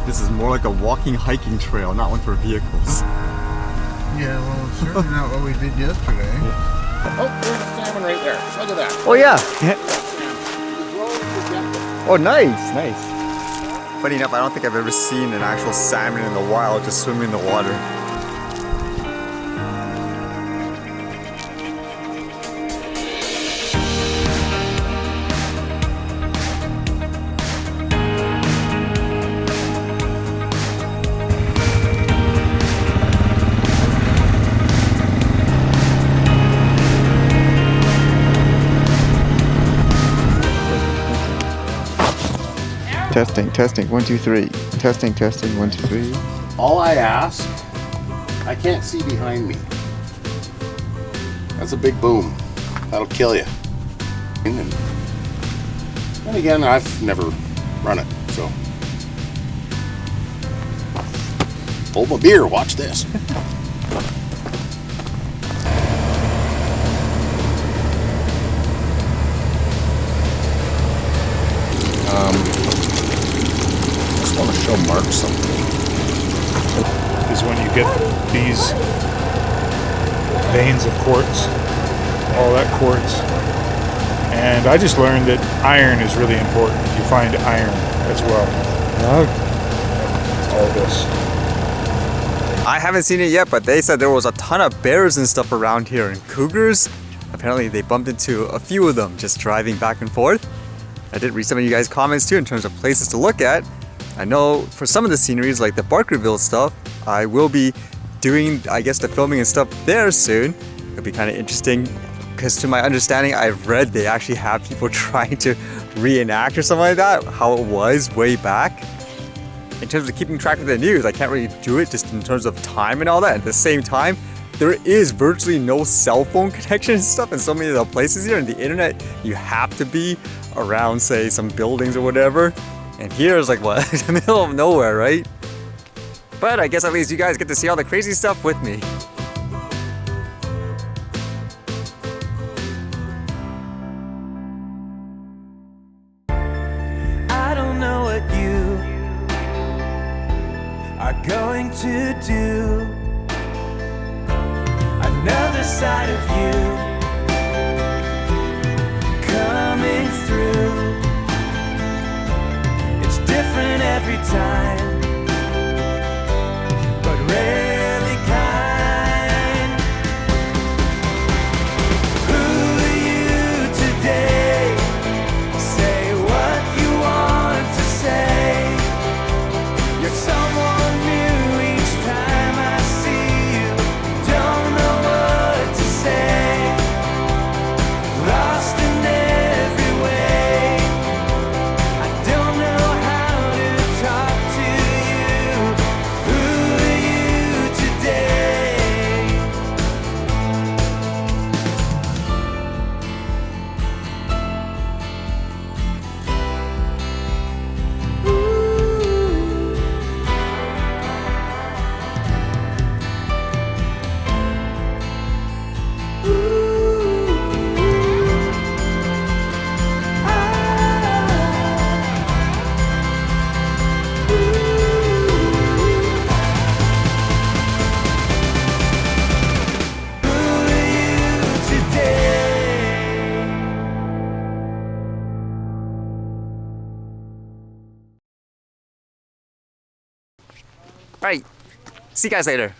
This is more like a walking hiking trail, not one for vehicles. Yeah, well, it's certainly not what we did yesterday. Oh, there's a salmon right there. Look at that. Oh yeah. Yeah. Oh nice, nice. Funny enough, I don't think I've ever seen an actual salmon in the wild just swimming in the water. Testing, testing, 1, 2, 3. Testing, testing, 1, 2, 3. All I ask, I can't see behind me. That's a big boom. That'll kill you. And again, I've never run it, so. Hold my beer, watch this. Just want to show Mark something. Is when you get these veins of quartz, all that quartz. And I just learned that iron is really important. You find iron as well. All this. I haven't seen it yet, but they said there was a ton of bears and stuff around here and cougars. Apparently they bumped into a few of them just driving back and forth. I did read some of you guys' comments too in terms of places to look at. I know for some of the sceneries like the Barkerville stuff, I will be doing, I guess, the filming and stuff there soon. It'll be kind of interesting because to my understanding, I've read they actually have people trying to reenact or something like that, how it was way back. In terms of keeping track of the news, I can't really do it just in terms of time and all that. At the same time, there is virtually no cell phone connection and stuff in so many of the places here. And the internet, you have to be around, say, some buildings or whatever. And here is like, what, in the middle of nowhere, right? But I guess at least you guys get to see all the crazy stuff with me. I don't know what you are going to do. Another side of you coming through. It's different every time, but rarely kind. Who are you today? Say what you want to say. You're someone new each time I see you. Don't know what to say. Lost in every way. I don't know how to talk to you. Who are you today? All right, see you guys later.